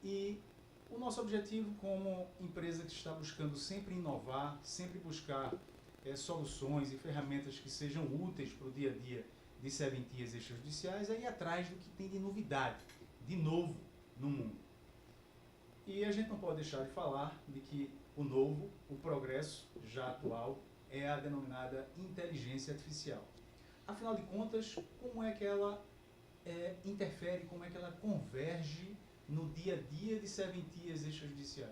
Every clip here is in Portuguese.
E o nosso objetivo como empresa que está buscando sempre inovar, sempre buscar soluções e ferramentas que sejam úteis para o dia a dia de serventias extrajudiciais é ir atrás do que tem de novidade, de novo no mundo. E a gente não pode deixar de falar de que o novo, o progresso já atual, é a denominada inteligência artificial. Afinal de contas, como é que ela interfere, como é que ela converge no dia a dia de serventias extrajudiciais?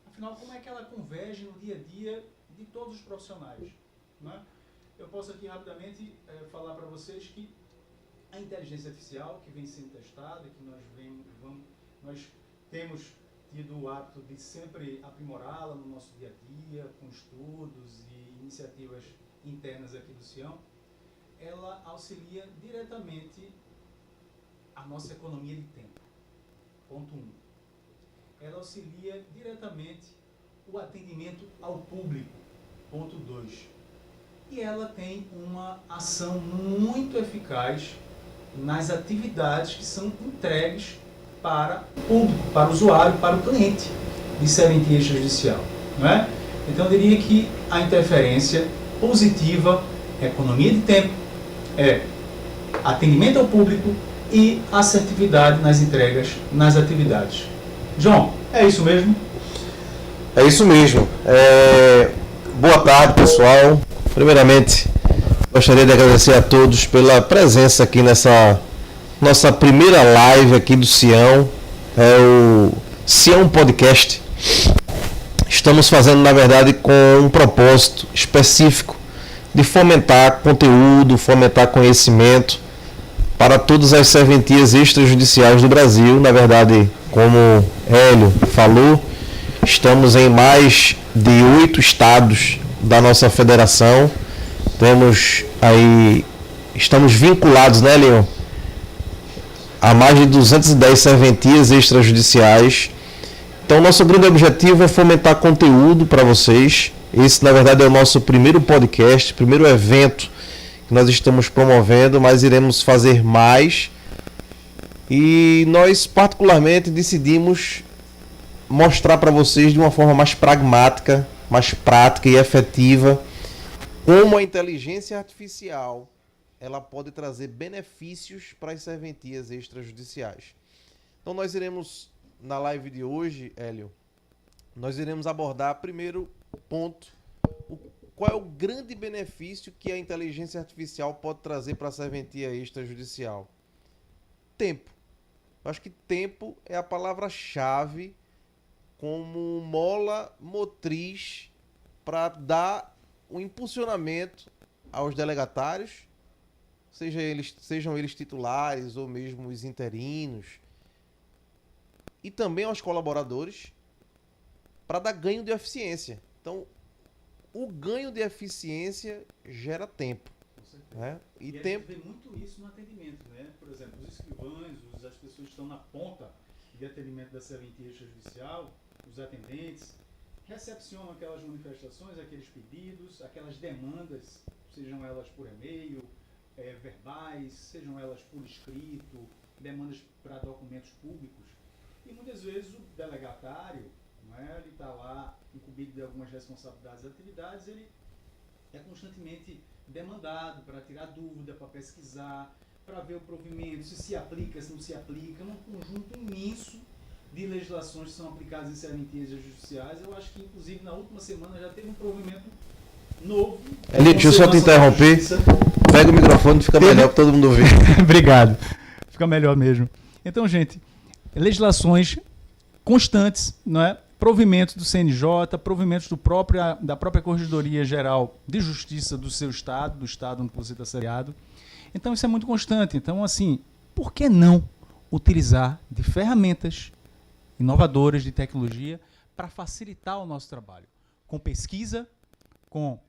Afinal, como é que ela converge no dia a dia de todos os profissionais? Não é? Eu posso aqui rapidamente falar para vocês que a inteligência artificial, que vem sendo testada, que nós temos tido o hábito de sempre aprimorá-la no nosso dia a dia, com estudos e iniciativas internas aqui do Sião, ela auxilia diretamente a nossa economia de tempo. Ponto 1. Ela auxilia diretamente o atendimento ao público. Ponto 2. E ela tem uma ação muito eficaz nas atividades que são entregues para o público, para o usuário, para o cliente de serventia extrajudicial. Não é? Então eu diria que a interferência positiva, economia de tempo, atendimento ao público e assertividade nas entregas, nas atividades. João, é isso mesmo? É isso mesmo. Boa tarde, pessoal. Primeiramente, gostaria de agradecer a todos pela presença aqui nessa nossa primeira live aqui do Sião, o Sião Podcast. Estamos fazendo, na verdade, com um propósito específico de fomentar conteúdo, fomentar conhecimento para todas as serventias extrajudiciais do Brasil. Na verdade, como Hélio falou, estamos em mais de 8 estados da nossa federação. Estamos vinculados, né, Leon, a mais de 210 serventias extrajudiciais. Então, nosso grande objetivo é fomentar conteúdo para vocês. Esse, na verdade, é o nosso primeiro podcast, primeiro evento que nós estamos promovendo, mas iremos fazer mais. E nós, particularmente, decidimos mostrar para vocês de uma forma mais pragmática, mais prática e efetiva como a inteligência artificial ela pode trazer benefícios para as serventias extrajudiciais. Então nós iremos, na live de hoje, Hélio, nós iremos abordar primeiro ponto, qual é o grande benefício que a inteligência artificial pode trazer para a serventia extrajudicial? Tempo. Eu acho que tempo é a palavra-chave como mola motriz para dar o impulsionamento aos delegatários, sejam eles titulares ou mesmo os interinos, e também aos colaboradores, para dar ganho de eficiência. Então, o ganho de eficiência gera tempo. Né? E tempo... a gente vê muito isso no atendimento. Né? Por exemplo, os escrivães, as pessoas que estão na ponta de atendimento da serventia extrajudicial, os atendentes, recepcionam aquelas manifestações, aqueles pedidos, aquelas demandas, sejam elas por e-mail, verbais, sejam elas por escrito, demandas para documentos públicos. E muitas vezes o delegatário, não é, ele está lá incumbido de algumas responsabilidades e atividades, ele é constantemente demandado para tirar dúvida, para pesquisar, para ver o provimento, se aplica, se não se aplica, um conjunto imenso de legislações que são aplicadas em serventias judiciais. Eu acho que, inclusive, na última semana já teve um provimento novo. Deixa eu só te interromper. Pega o microfone, fica melhor para todo mundo ouvir. Obrigado. Fica melhor mesmo. Então, gente, legislações constantes, não é? Provimentos do CNJ, provimentos da própria Corregedoria Geral de Justiça do seu estado, do estado onde você está sediado. Então, isso é muito constante. Então, assim, por que não utilizar de ferramentas inovadoras de tecnologia para facilitar o nosso trabalho? Com pesquisa, com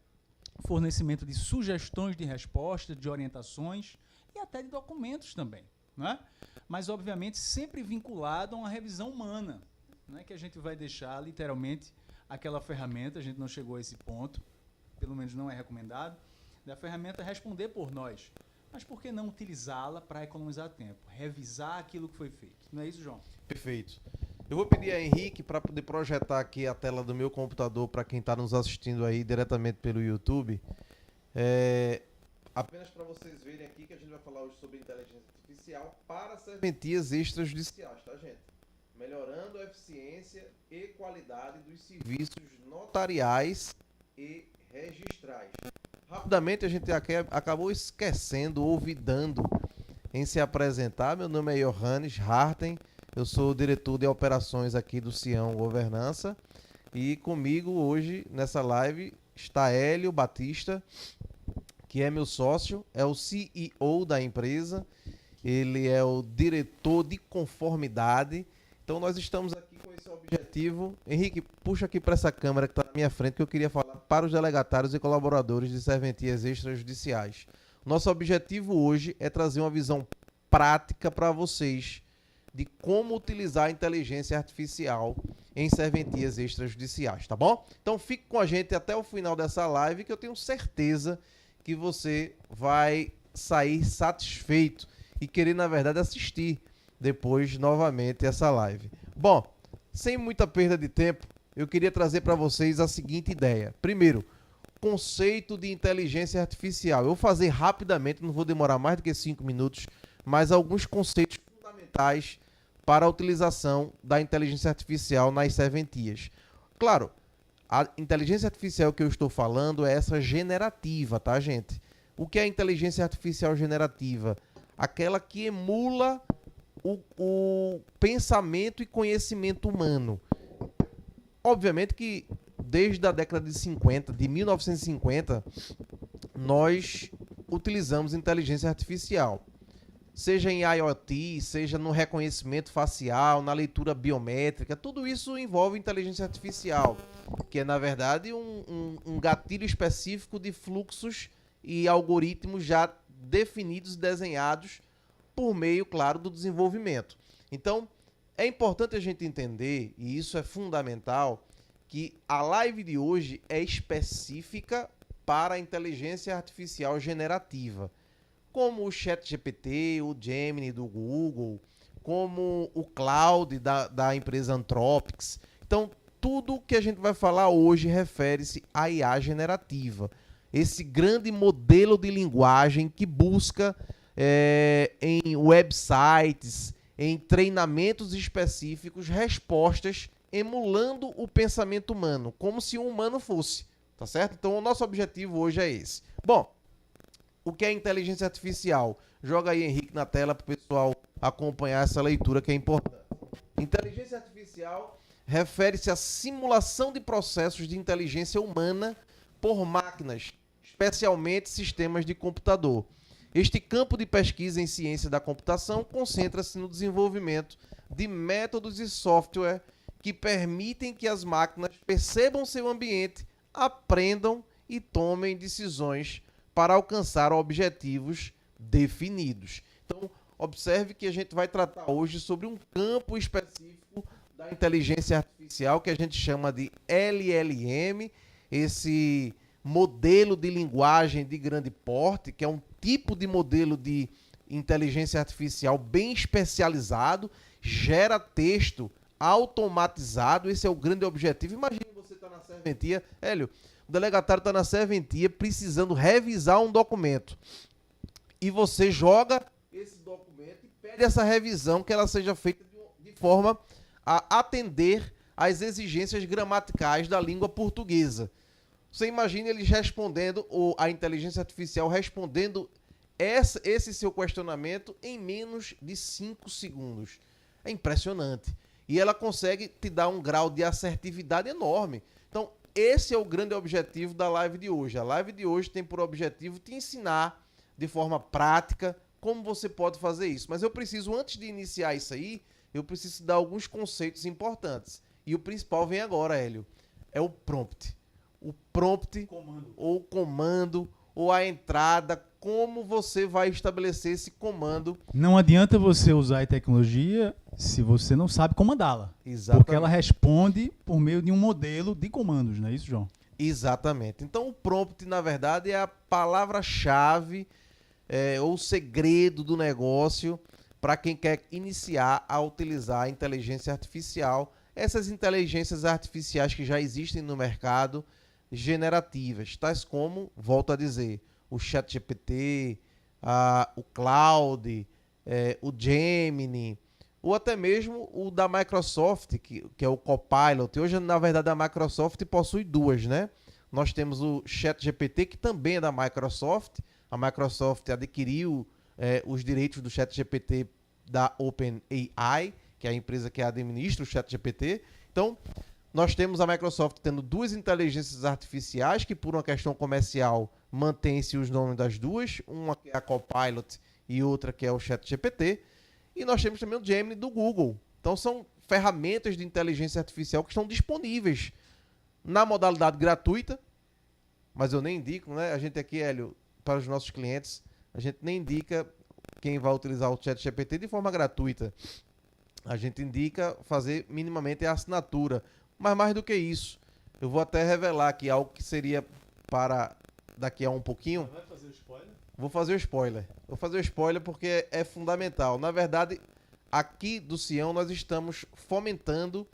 fornecimento de sugestões de resposta, de orientações e até de documentos também. Não é? Mas, obviamente, sempre vinculado a uma revisão humana. Não é que a gente vai deixar, literalmente, aquela ferramenta, a gente não chegou a esse ponto, pelo menos não é recomendado, da ferramenta responder por nós. Mas por que não utilizá-la para economizar tempo? Revisar aquilo que foi feito. Não é isso, João? Perfeito. Eu vou pedir a Henrique para poder projetar aqui a tela do meu computador para quem está nos assistindo aí diretamente pelo YouTube. Apenas para vocês verem aqui que a gente vai falar hoje sobre inteligência artificial para serventias extrajudiciais, tá, gente? Melhorando a eficiência e qualidade dos serviços notariais e registrais. Rapidamente a gente acabou esquecendo, olvidando em se apresentar. Meu nome é Johannes Harten, eu sou o diretor de operações aqui do Sião Governança e comigo hoje nessa live está Hélio Batista, que é meu sócio, é o CEO da empresa, ele é o diretor de conformidade. Então nós estamos aqui com esse objetivo. Henrique, puxa aqui para essa câmera que está na minha frente, que eu queria falar para os delegatários e colaboradores de serventias extrajudiciais. Nosso objetivo hoje é trazer uma visão prática para vocês de como utilizar a inteligência artificial em serventias extrajudiciais, tá bom? Então fique com a gente até o final dessa live, que eu tenho certeza que você vai sair satisfeito e querer, na verdade, assistir depois novamente essa live. Bom, sem muita perda de tempo, eu queria trazer para vocês a seguinte ideia. Primeiro, conceito de inteligência artificial. Eu vou fazer rapidamente, não vou demorar mais do que 5 minutos, mas alguns conceitos fundamentais para a utilização da inteligência artificial nas serventias. Claro, a inteligência artificial que eu estou falando é essa generativa, tá, gente? O que é a inteligência artificial generativa? Aquela que emula o pensamento e conhecimento humano. Obviamente que desde a década de 50, de 1950, nós utilizamos inteligência artificial. Seja em IoT, seja no reconhecimento facial, na leitura biométrica, tudo isso envolve inteligência artificial, que é, na verdade, um gatilho específico de fluxos e algoritmos já definidos e desenhados por meio, claro, do desenvolvimento. Então, é importante a gente entender, e isso é fundamental, que a live de hoje é específica para a inteligência artificial generativa, como o ChatGPT, o Gemini do Google, como o Cloud da empresa Anthropic. Então, tudo que a gente vai falar hoje refere-se à IA generativa, esse grande modelo de linguagem que busca em websites, em treinamentos específicos, respostas emulando o pensamento humano, como se um humano fosse, tá certo? Então, o nosso objetivo hoje é esse. Bom, o que é inteligência artificial? Joga aí, Henrique, na tela para o pessoal acompanhar essa leitura que é importante. Inteligência artificial refere-se à simulação de processos de inteligência humana por máquinas, especialmente sistemas de computador. Este campo de pesquisa em ciência da computação concentra-se no desenvolvimento de métodos e software que permitem que as máquinas percebam seu ambiente, aprendam e tomem decisões para alcançar objetivos definidos. Então, observe que a gente vai tratar hoje sobre um campo específico da inteligência artificial que a gente chama de LLM, esse modelo de linguagem de grande porte, que é um tipo de modelo de inteligência artificial bem especializado, gera texto automatizado. Esse é o grande objetivo. Imagine você estar na serventia, Hélio, o delegatário está na serventia precisando revisar um documento e você joga esse documento e pede essa revisão que ela seja feita de forma a atender às exigências gramaticais da língua portuguesa. Você imagina eles respondendo, ou a inteligência artificial respondendo esse seu questionamento em menos de 5 segundos. É impressionante. E ela consegue te dar um grau de assertividade enorme. Então, esse é o grande objetivo da live de hoje. A live de hoje tem por objetivo te ensinar de forma prática como você pode fazer isso. Mas eu preciso, antes de iniciar isso aí, eu preciso dar alguns conceitos importantes. E o principal vem agora, Hélio. É o prompt. O prompt, ou comando, ou a entrada, como você vai estabelecer esse comando. Não adianta você usar a tecnologia se você não sabe comandá-la. Exatamente. Porque ela responde por meio de um modelo de comandos, não é isso, João? Exatamente. Então, o prompt, na verdade, é a palavra-chave ou o segredo do negócio para quem quer iniciar a utilizar a inteligência artificial, essas inteligências artificiais que já existem no mercado, generativas, tais como, volto a dizer, o ChatGPT, o Claude, o Gemini, ou até mesmo o da Microsoft, que é o Copilot. Hoje, na verdade, a Microsoft possui duas, né? Nós temos o ChatGPT, que também é da Microsoft. A Microsoft adquiriu os direitos do ChatGPT da OpenAI, que é a empresa que administra o ChatGPT. Então, nós temos a Microsoft tendo duas inteligências artificiais que, por uma questão comercial, mantém-se os nomes das duas. Uma que é a Copilot e outra que é o ChatGPT. E nós temos também o Gemini do Google. Então, são ferramentas de inteligência artificial que estão disponíveis na modalidade gratuita, mas eu nem indico, né? A gente aqui, Hélio, para os nossos clientes, a gente nem indica quem vai utilizar o ChatGPT de forma gratuita. A gente indica fazer minimamente a assinatura. Mas mais do que isso, eu vou até revelar aqui algo que seria para daqui a um pouquinho. Vai fazer o spoiler? Vou fazer o spoiler. Vou fazer o spoiler porque é fundamental. Na verdade, aqui do Sião nós estamos fomentando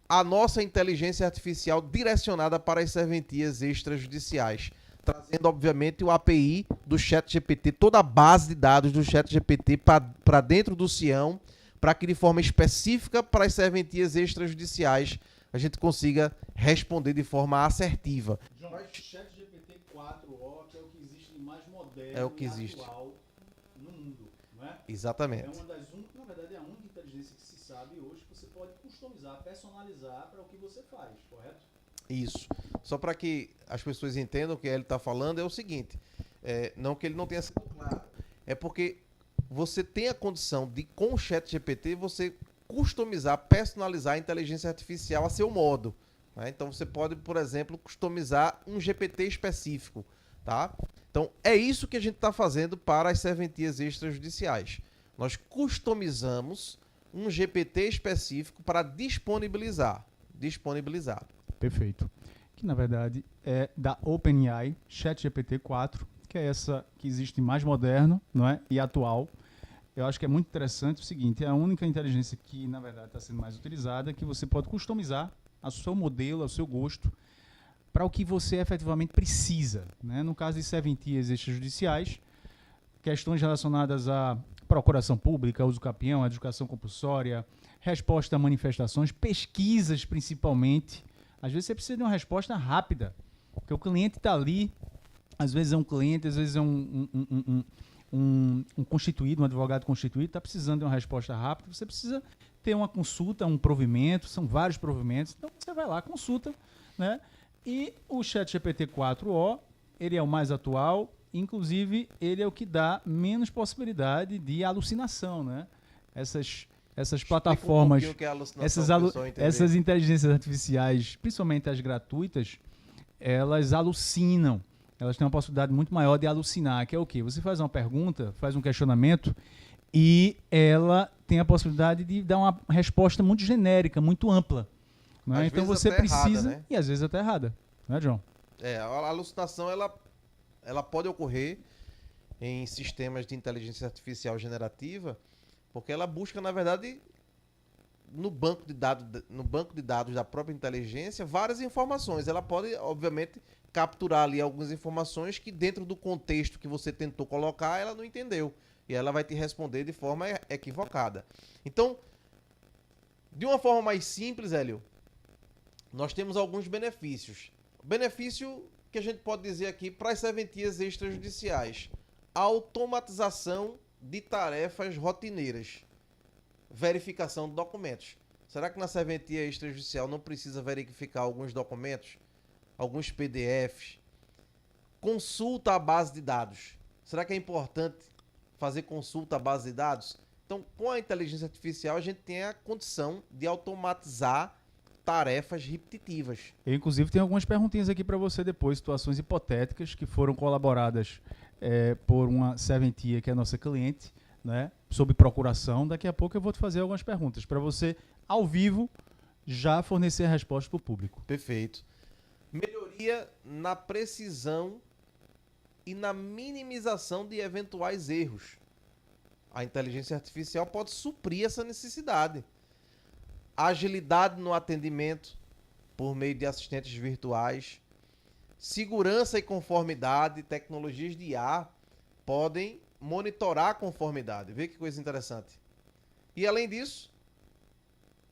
a nossa inteligência artificial direcionada para as serventias extrajudiciais, trazendo, obviamente, o API do ChatGPT, toda a base de dados do ChatGPT para dentro do Sião, para que de forma específica para as serventias extrajudiciais a gente consiga responder de forma assertiva. João, ChatGPT 4o, que é o que existe de mais moderno É o que existe. atual no mundo, não é? Exatamente. É uma das únicas, na verdade é a única inteligência que se sabe hoje que você pode customizar, personalizar para o que você faz, correto? Isso. Só para que as pessoas entendam o que ele está falando, é o seguinte, não que ele não tenha sido claro, é porque você tem a condição de, com o ChatGPT, você customizar, personalizar a inteligência artificial a seu modo. Né? Então você pode, por exemplo, customizar um GPT específico. Tá? Então é isso que a gente está fazendo para as serventias extrajudiciais. Nós customizamos um GPT específico para disponibilizar. Perfeito. Que na verdade é da OpenAI, ChatGPT 4, que é essa que existe mais moderno, não é? E atual. Eu acho que é muito interessante o seguinte, é a única inteligência que na verdade está sendo mais utilizada, que você pode customizar ao seu modelo, ao seu gosto, para o que você efetivamente precisa. Né? No caso de serventias extrajudiciais, questões relacionadas à procuração pública, uso capião, educação compulsória, resposta a manifestações, pesquisas principalmente. Às vezes você precisa de uma resposta rápida, porque o cliente está ali, às vezes é um cliente, às vezes é um constituído, um advogado constituído, está precisando de uma resposta rápida, você precisa ter uma consulta, um provimento, são vários provimentos, então você vai lá, consulta, né? E o ChatGPT 4o, ele é o mais atual, inclusive ele é o que dá menos possibilidade de alucinação, né? Essas plataformas, que é essas inteligências artificiais, principalmente as gratuitas, elas alucinam. Elas têm uma possibilidade muito maior de alucinar, que é o quê? Você faz uma pergunta, faz um questionamento e ela tem a possibilidade de dar uma resposta muito genérica, muito ampla. Né? Então você precisa... Errada, né? E às vezes até errada. Né, João? A alucinação ela pode ocorrer em sistemas de inteligência artificial generativa, porque ela busca, na verdade, no banco de dados da própria inteligência, várias informações. Ela pode, obviamente, capturar ali algumas informações que dentro do contexto que você tentou colocar, ela não entendeu. E ela vai te responder de forma equivocada. Então, de uma forma mais simples, Hélio, nós temos alguns benefícios. Benefício que a gente pode dizer aqui para as serventias extrajudiciais. A automatização de tarefas rotineiras. Verificação de documentos. Será que na serventia extrajudicial não precisa verificar alguns documentos? Alguns PDFs? Consulta à base de dados. Será que é importante fazer consulta à base de dados? Então, com a inteligência artificial, a gente tem a condição de automatizar tarefas repetitivas. Eu, inclusive, tenho algumas perguntinhas aqui para você depois, situações hipotéticas que foram colaboradas por uma serventia que é nossa cliente, né, sob procuração. Daqui a pouco eu vou te fazer algumas perguntas para você, ao vivo, já fornecer a resposta para o público. Perfeito. Melhoria na precisão e na minimização de eventuais erros. A inteligência artificial pode suprir essa necessidade. Agilidade no atendimento por meio de assistentes virtuais, segurança e conformidade, tecnologias de IA podem monitorar a conformidade. Vê que coisa interessante. E além disso,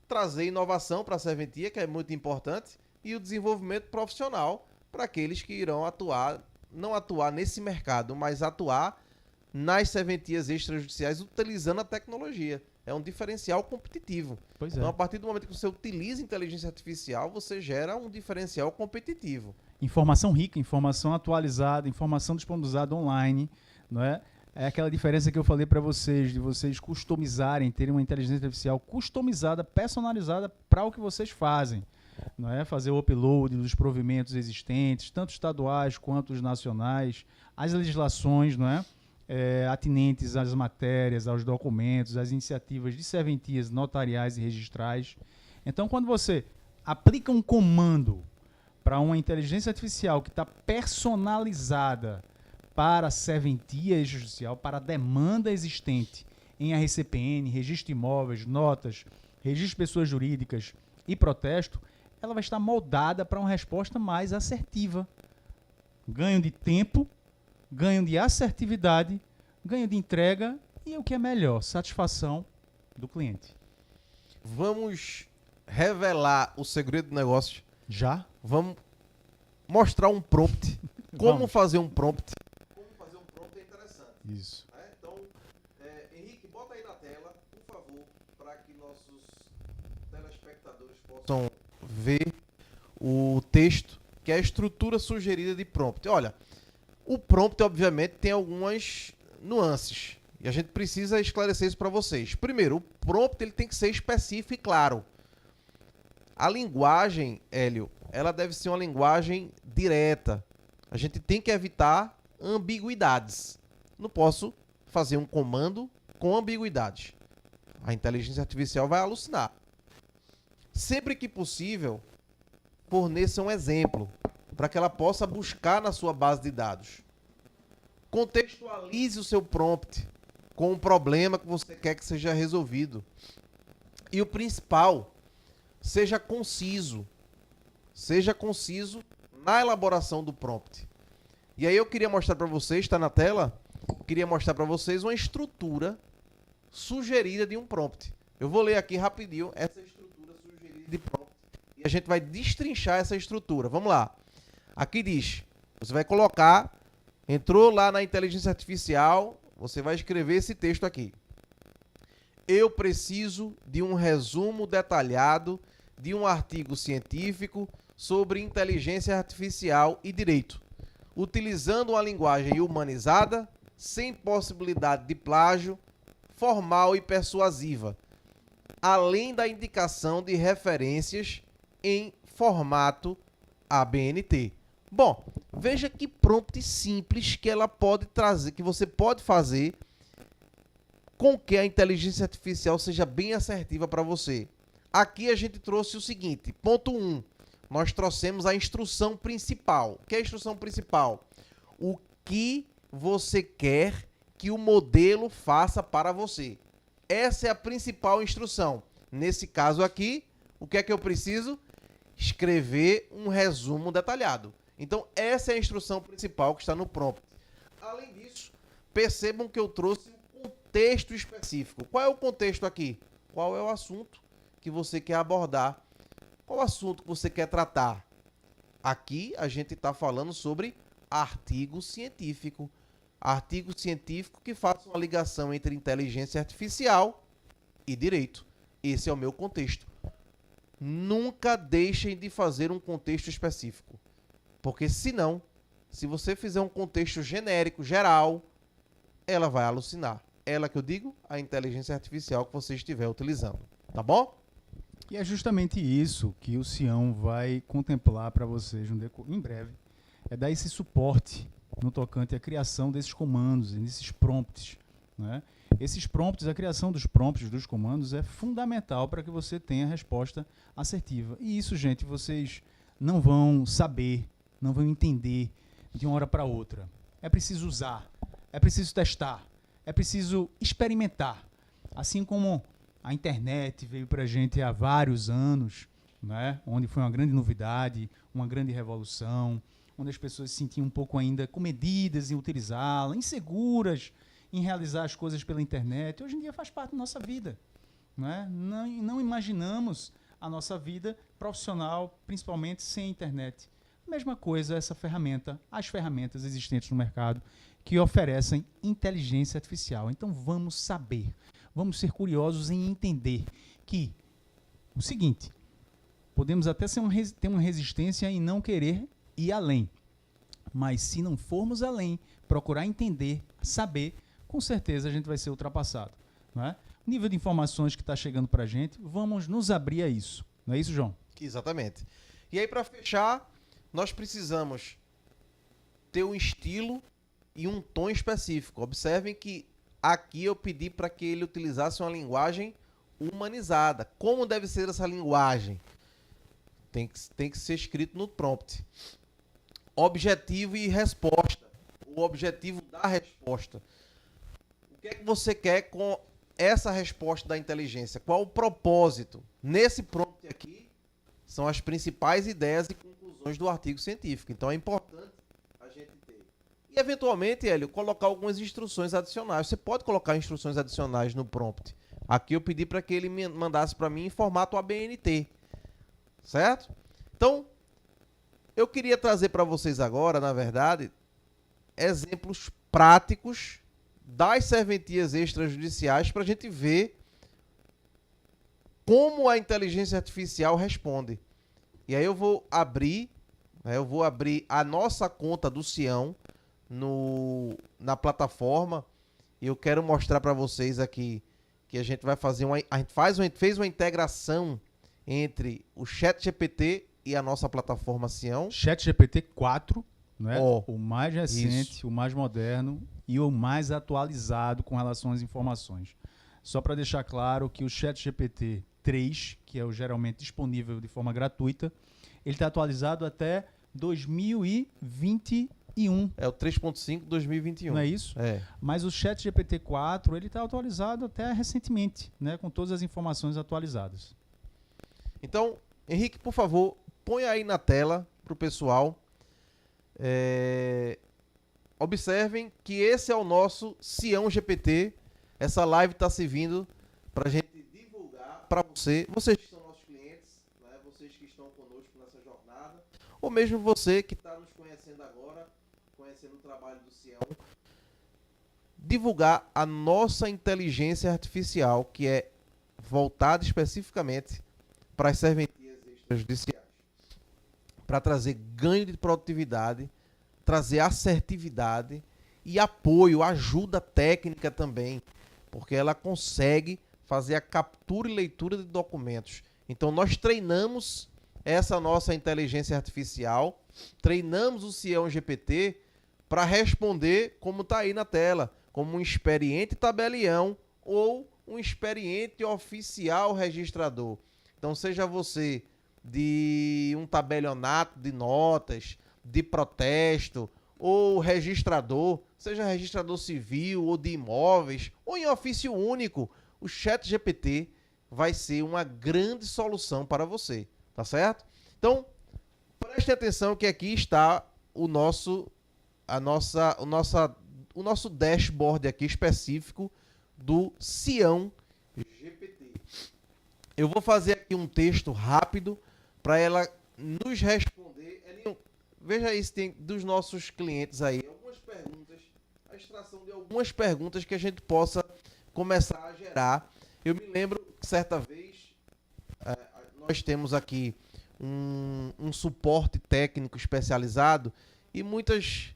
trazer inovação para a serventia, que é muito importante, e o desenvolvimento profissional para aqueles que irão não atuar nesse mercado, mas atuar nas serventias extrajudiciais utilizando a tecnologia. É um diferencial competitivo. Pois é. Então, a partir do momento que você utiliza inteligência artificial, você gera um diferencial competitivo. Informação rica, informação atualizada, informação disponibilizada online, não é? É aquela diferença que eu falei para vocês, de vocês customizarem, terem uma inteligência artificial customizada, personalizada para o que vocês fazem. Não é? Fazer o upload dos provimentos existentes, tanto estaduais quanto os nacionais, as legislações, não é? Atinentes às matérias, aos documentos, às iniciativas de serventias notariais e registrais. Então, quando você aplica um comando para uma inteligência artificial que está personalizada para a serventia extrajudicial, para a demanda existente em RCPN, registro de imóveis, notas, registro de pessoas jurídicas e protesto, ela vai estar moldada para uma resposta mais assertiva. Ganho de tempo, ganho de assertividade, ganho de entrega e o que é melhor, satisfação do cliente. Vamos revelar o segredo do negócio. Já? Vamos mostrar um prompt. Como Vamos. fazer um prompt. Como fazer um prompt é interessante. Isso. Então, Henrique, bota aí na tela, por favor, para que nossos telespectadores possam ver o texto, que é a estrutura sugerida de prompt. Olha, o prompt, obviamente, tem algumas nuances. E a gente precisa esclarecer isso para vocês. Primeiro, o prompt ele tem que ser específico e claro. A linguagem, Hélio, ela deve ser uma linguagem direta. A gente tem que evitar ambiguidades. Não posso fazer um comando com ambiguidades. A inteligência artificial vai alucinar. Sempre que possível, forneça um exemplo para que ela possa buscar na sua base de dados. Contextualize o seu prompt com um problema que você quer que seja resolvido. E o principal, seja conciso. Seja conciso na elaboração do prompt. E aí eu queria mostrar para vocês, está na tela, queria mostrar para vocês uma estrutura sugerida de um prompt. Eu vou ler aqui rapidinho essa estrutura sugerida de prompt e a gente vai destrinchar essa estrutura. Vamos lá. Aqui diz, você vai colocar, entrou lá na inteligência artificial, você vai escrever esse texto aqui. Eu preciso de um resumo detalhado de um artigo científico sobre inteligência artificial e direito, utilizando uma linguagem humanizada, sem possibilidade de plágio, formal e persuasiva, além da indicação de referências em formato ABNT. Bom, veja que prompt simples que ela pode trazer, que você pode fazer com que a inteligência artificial seja bem assertiva para você. Aqui a gente trouxe o seguinte, ponto 1, nós trouxemos a instrução principal. O que é a instrução principal? O que você quer que o modelo faça para você. Essa é a principal instrução. Nesse caso aqui, o que é que eu preciso? Escrever um resumo detalhado. Então, essa é a instrução principal que está no prompt. Além disso, percebam que eu trouxe um contexto específico. Qual é o contexto aqui? Qual é o assunto que você quer abordar? Qual o assunto que você quer tratar? Aqui a gente está falando sobre artigo científico. Artigo científico que faça uma ligação entre inteligência artificial e direito. Esse é o meu contexto. Nunca deixem de fazer um contexto específico. Porque senão, se você fizer um contexto genérico, geral, ela vai alucinar. Ela que eu digo, a inteligência artificial que você estiver utilizando. Tá bom? E é justamente isso que o Sião vai contemplar para vocês em breve. É dar esse suporte no tocante à criação desses comandos, desses prompts. Né? Esses prompts, a criação dos prompts, dos comandos, é fundamental para que você tenha a resposta assertiva. E isso, gente, vocês não vão saber, não vão entender de uma hora para outra. é preciso usar, é preciso testar, é preciso experimentar. Assim como a internet veio para a gente há vários anos, né? Onde foi uma grande novidade, uma grande revolução, onde as pessoas se sentiam um pouco ainda comedidas em utilizá-la, inseguras em realizar as coisas pela internet. Hoje em dia faz parte da nossa vida. Né? Não imaginamos a nossa vida profissional, principalmente sem internet. Mesma coisa essa ferramenta, as ferramentas existentes no mercado que oferecem inteligência artificial. Então vamos saber, vamos ser curiosos em entender que o seguinte, podemos até ter uma resistência em não querer ir além, mas se não formos além, procurar entender, saber, com certeza a gente vai ser ultrapassado. Não é? O nível de informações que está chegando para a gente, vamos nos abrir a isso. Não é isso, João? Exatamente. E aí, para fechar, nós precisamos ter um estilo e um tom específico. Observem que aqui eu pedi para que ele utilizasse uma linguagem humanizada. Como deve ser essa linguagem? Tem que ser escrito no prompt. Objetivo e resposta. O objetivo da resposta. O que é que você quer com essa resposta da inteligência? Qual o propósito? Nesse prompt aqui, são as principais ideias e conclusões do artigo científico. Então é importante a gente ter. E, eventualmente, Hélio, colocar algumas instruções adicionais. Você pode colocar instruções adicionais no prompt. Aqui eu pedi para que ele me mandasse para mim em formato ABNT. Certo? Então, eu queria trazer para vocês agora, na verdade, exemplos práticos das serventias extrajudiciais para a gente ver como a inteligência artificial responde. E aí eu vou abrir a nossa conta do Sião na plataforma e eu quero mostrar para vocês aqui que a gente vai fazer fez uma integração entre o ChatGPT e a nossa plataforma Sião. ChatGPT 4, não é? O mais recente, isso. O mais moderno e o mais atualizado com relação às informações. Só para deixar claro que o ChatGPT 3, que é o geralmente disponível de forma gratuita, ele está atualizado até 2021. É o 3.5 2021. Não é isso? É. Mas o ChatGPT 4, ele está atualizado até recentemente, né, com todas as informações atualizadas. Então, Henrique, por favor, põe aí na tela para o pessoal. Observem que esse é o nosso Sião GPT. Essa live está servindo para a gente divulgar para vocês que são nossos clientes, né? Vocês que estão conosco nessa jornada, ou mesmo você que está nos conhecendo agora, conhecendo o trabalho do Sião, divulgar a nossa inteligência artificial, que é voltada especificamente para as serventias extrajudiciais, para trazer ganho de produtividade, trazer assertividade e apoio, ajuda técnica também, porque ela consegue fazer a captura e leitura de documentos. Então nós treinamos essa nossa inteligência artificial, treinamos o Sião GPT para responder como está aí na tela, como um experiente tabelião ou um experiente oficial registrador. Então, seja você de um tabelionato de notas, de protesto, ou registrador, seja registrador civil ou de imóveis, ou em ofício único, o ChatGPT vai ser uma grande solução para você, tá certo? Então, preste atenção que aqui está o nosso dashboard aqui específico do Sião GPT. Eu vou fazer aqui um texto rápido para ela nos responder. Elinho, veja aí se tem dos nossos clientes aí algumas perguntas, a extração de algumas perguntas que a gente possa começar a gerar. Eu me lembro que certa vez nós temos aqui um suporte técnico especializado e muitas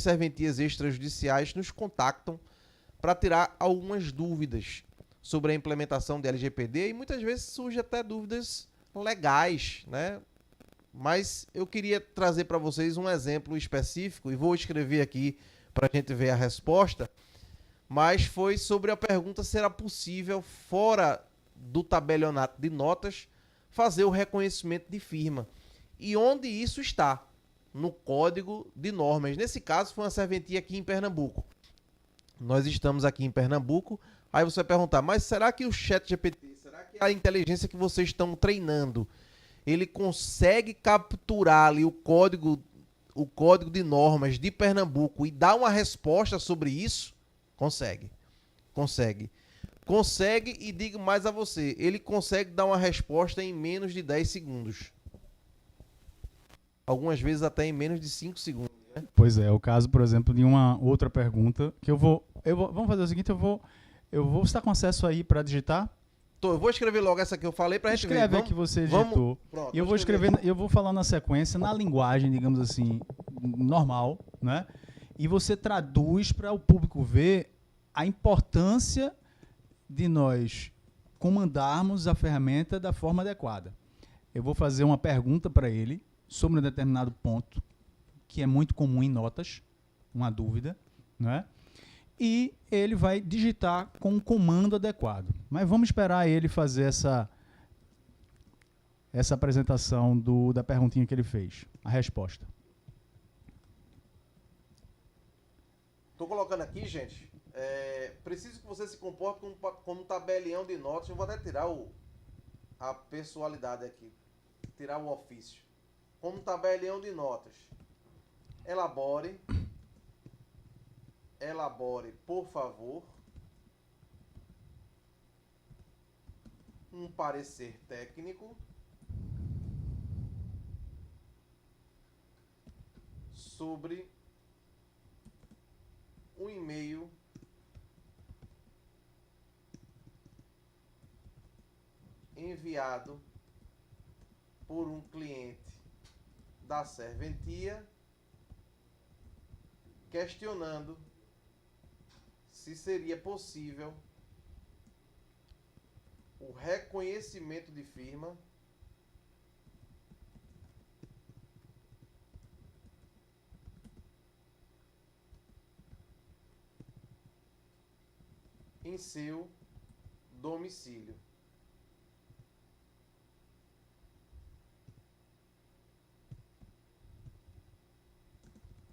serventias extrajudiciais nos contactam para tirar algumas dúvidas sobre a implementação de LGPD e muitas vezes surge até dúvidas legais, né? Mas eu queria trazer para vocês um exemplo específico e vou escrever aqui para a gente ver a resposta, mas foi sobre a pergunta se era possível, fora do tabelionato de notas, fazer o reconhecimento de firma e onde isso está. no código de normas. Nesse caso, foi uma serventia aqui em Pernambuco. Nós estamos aqui em Pernambuco. Aí você vai perguntar, mas será que o ChatGPT, será que a inteligência que vocês estão treinando, ele consegue capturar ali o código de normas de Pernambuco e dar uma resposta sobre isso? Consegue. Consegue. Consegue, e digo mais a você, ele consegue dar uma resposta em menos de 10 segundos. Algumas vezes até em menos de 5 segundos. Né? Pois é, o caso, por exemplo, de uma outra pergunta que vamos fazer o seguinte, você está com acesso aí para digitar? Eu vou escrever logo essa que eu falei para a gente ver. Escreve aí que você digitou. Pronto, e eu vou escrever, eu vou falar na sequência, na linguagem, digamos assim, normal, né? E você traduz para o público ver a importância de nós comandarmos a ferramenta da forma adequada. Eu vou fazer uma pergunta para ele sobre um determinado ponto, que é muito comum em notas, uma dúvida, né? E ele vai digitar com um comando adequado. Mas vamos esperar ele fazer essa apresentação da perguntinha que ele fez, a resposta. Estou colocando aqui, gente, preciso que você se comporte como um tabelião de notas. Eu vou até tirar a pessoalidade aqui, tirar o ofício. Como um tabelião de notas. Elabore, por favor, um parecer técnico sobre um e-mail enviado por um cliente da serventia questionando se seria possível o reconhecimento de firma em seu domicílio.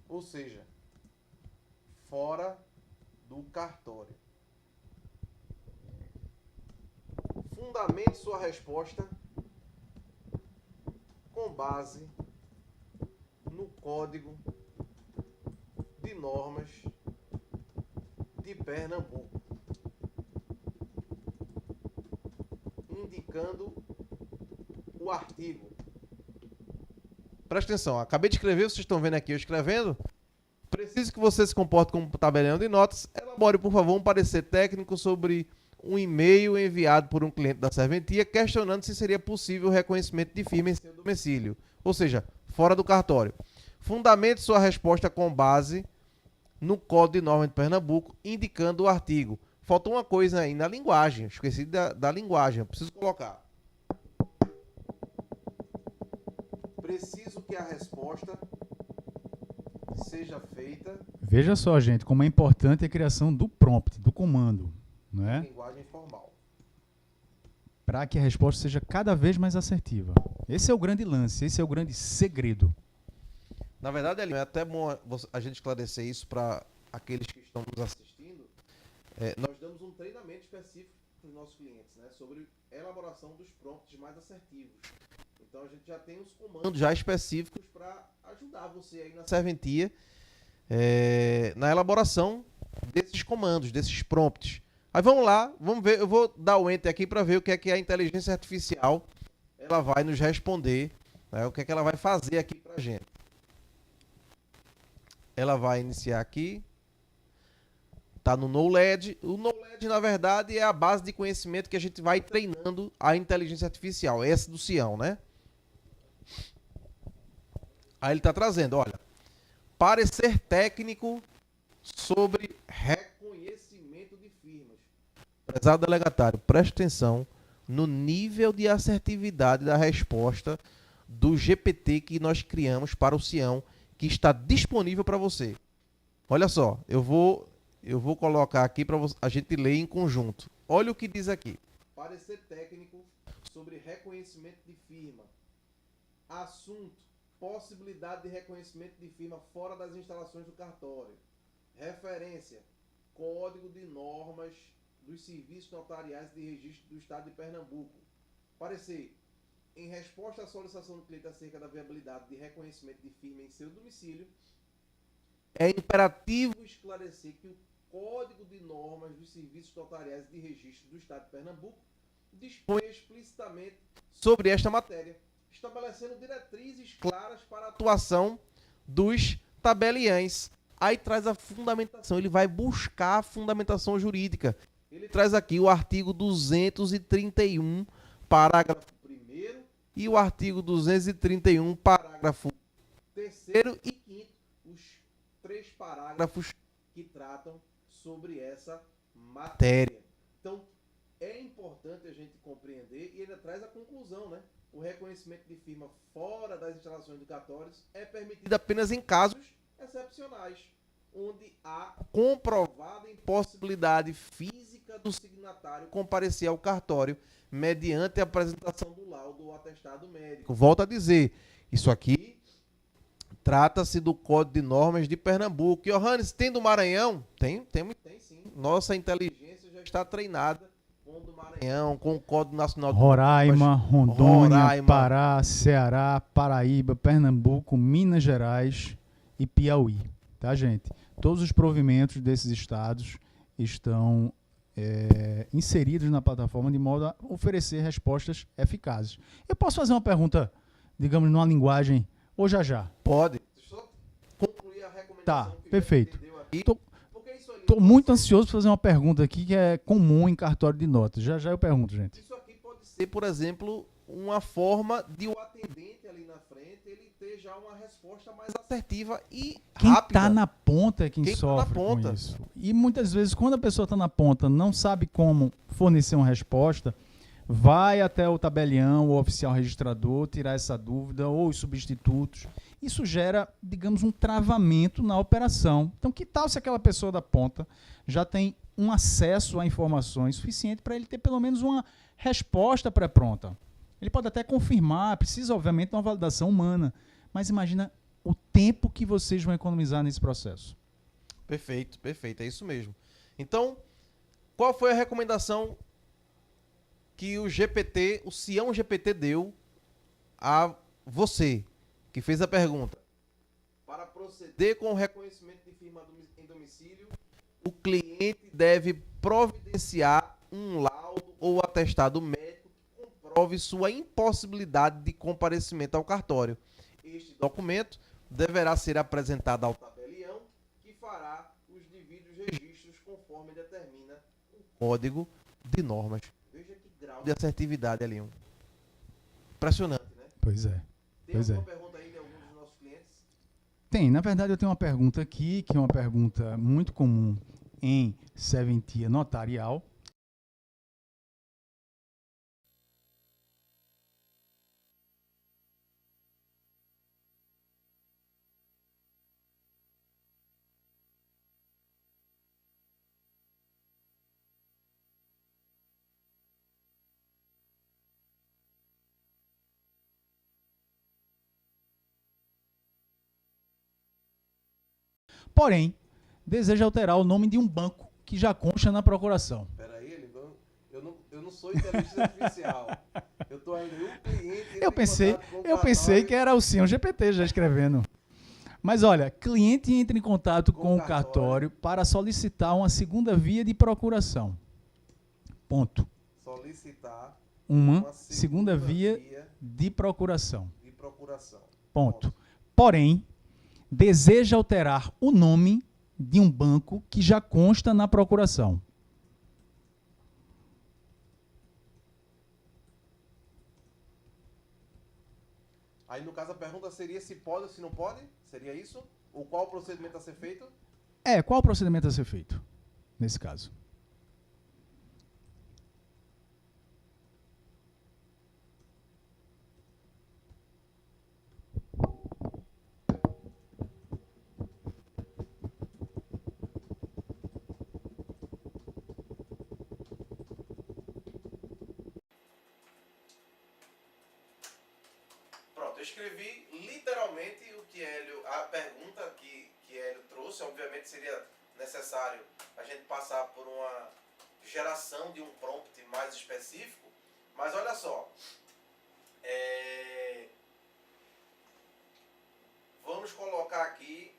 Ou seja, fora do cartório. Fundamente sua resposta com base no Código de Normas de Pernambuco, indicando o artigo. Presta atenção, acabei de escrever, vocês estão vendo aqui eu escrevendo. Preciso que você se comporte como tabelião de notas. Elabore, por favor, um parecer técnico sobre um e-mail enviado por um cliente da serventia questionando se seria possível o reconhecimento de firma em seu domicílio, ou seja, fora do cartório. Fundamente sua resposta com base no Código de Normas de Pernambuco, indicando o artigo. Faltou uma coisa aí na linguagem, esqueci da linguagem, eu preciso colocar. Preciso que a resposta seja feita. Veja só, gente, como é importante a criação do prompt, do comando, não é? Linguagem formal. Para que a resposta seja cada vez mais assertiva. Esse é o grande lance, esse é o grande segredo. Na verdade, é até bom a gente esclarecer isso para aqueles que estão nos assistindo. Nós damos um treinamento específico para os nossos clientes, né, sobre a elaboração dos prompts mais assertivos. Então a gente já tem os comandos já específicos para ajudar você aí na serventia, na elaboração desses comandos, desses prompts. Aí vamos lá, vamos ver, eu vou dar o enter aqui para ver o que é que a inteligência artificial ela vai nos responder, né, o que é que ela vai fazer aqui para a gente. Ela vai iniciar aqui. Está no Knowledge. O Knowledge, na verdade, é a base de conhecimento que a gente vai treinando a inteligência artificial. Essa do Sião, né? Aí ele está trazendo, olha. Parecer técnico sobre reconhecimento de firmas. Prezado delegatário, preste atenção no nível de assertividade da resposta do GPT que nós criamos para o Sião, que está disponível para você. Olha só, eu vou colocar aqui para a gente ler em conjunto. Olha o que diz aqui. Parecer técnico sobre reconhecimento de firma. Assunto: impossibilidade de reconhecimento de firma fora das instalações do cartório. Referência: Código de Normas dos Serviços Notariais de Registro do Estado de Pernambuco. Parecer: em resposta à solicitação do cliente acerca da viabilidade de reconhecimento de firma em seu domicílio, é imperativo esclarecer que o Código de Normas dos Serviços Notariais de Registro do Estado de Pernambuco dispõe explicitamente sobre esta matéria, estabelecendo diretrizes claras para a atuação dos tabeliães. Aí traz a fundamentação, ele vai buscar a fundamentação jurídica. Ele traz aqui o artigo 231, parágrafo 1º, e o artigo 231, parágrafo 3º e 5º, os 3 parágrafos que tratam sobre essa matéria. Então, é importante a gente compreender, e ainda traz a conclusão, né? O reconhecimento de firma fora das instalações do cartórios é permitido apenas em casos excepcionais, onde há comprovada impossibilidade física do signatário comparecer ao cartório mediante a apresentação do laudo ou atestado médico. Volto a dizer, isso aqui trata-se do Código de Normas de Pernambuco. E, Johannes, tem do Maranhão? Tem sim. Nossa inteligência já está treinada com o do Maranhão, com o Código Nacional de Roraima, Rondônia, Roraima, Pará, Ceará, Paraíba, Pernambuco, Minas Gerais e Piauí. Tá, gente? Todos os provimentos desses estados estão inseridos na plataforma de modo a oferecer respostas eficazes. Eu posso fazer uma pergunta, digamos, numa linguagem, ou já? Pode. Só concluir a recomendação. Tá, que perfeito. Aqui. Estou muito ansioso para fazer uma pergunta aqui que é comum em cartório de notas. Já eu pergunto, gente. Isso aqui pode ser, por exemplo, uma forma de o atendente ali na frente ele ter já uma resposta mais assertiva e quem rápida. está na ponta é quem sofre tá na ponta. com isso. E muitas vezes, quando a pessoa está na ponta, não sabe como fornecer uma resposta, vai até o tabelião ou oficial registrador tirar essa dúvida, ou os substitutos. Isso gera, digamos, um travamento na operação. Então, que tal se aquela pessoa da ponta já tem um acesso a informações suficiente para ele ter pelo menos uma resposta pré-pronta? Ele pode até confirmar, precisa, obviamente, de uma validação humana, mas imagina o tempo que vocês vão economizar nesse processo. Perfeito, é isso mesmo. Então, qual foi a recomendação que o Sião GPT deu a você, que fez a pergunta? Para proceder com o reconhecimento de firma em domicílio, o cliente deve providenciar um laudo ou atestado médico que comprove sua impossibilidade de comparecimento ao cartório. Este documento deverá ser apresentado ao tabelião, que fará os devidos registros conforme determina o Código de Normas. Veja que grau de assertividade ali. Impressionante, né? Pois é. Tem alguma pergunta aí de algum dos nossos clientes? Tem. Na verdade, eu tenho uma pergunta aqui, que é uma pergunta muito comum em serventia notarial. Porém, deseja alterar o nome de um banco que já consta na procuração. Espera aí, eu não sou inteligência artificial. Eu estou ainda um cliente. Eu pensei que era o Sião GPT já escrevendo. Mas olha, cliente entra em contato com o cartório para solicitar uma segunda via de procuração. Ponto. Solicitar uma segunda via de procuração. Ponto. Porém, deseja alterar o nome de um banco que já consta na procuração. Aí, no caso, a pergunta seria se pode ou se não pode? Seria isso? Ou qual o procedimento a ser feito? Qual o procedimento a ser feito, nesse caso? Pronto, Eu escrevi literalmente o que Hélio, a pergunta que Hélio trouxe. Obviamente seria necessário a gente passar por uma geração de um prompt mais específico, mas olha só, vamos colocar aqui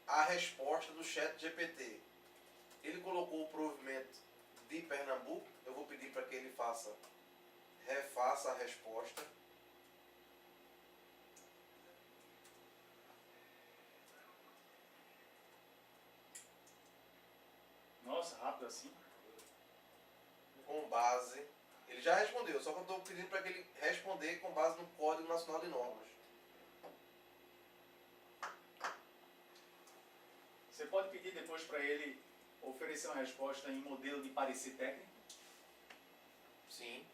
a resposta do ChatGPT. Ele colocou o provimento de Pernambuco. Eu vou pedir para que ele refaça a resposta. Nossa, rápido assim. Com base... Ele já respondeu, só que eu estou pedindo para que ele responder com base no Código Nacional de Normas. Você pode pedir depois para ele oferecer uma resposta em modelo de parecer técnico? Sim.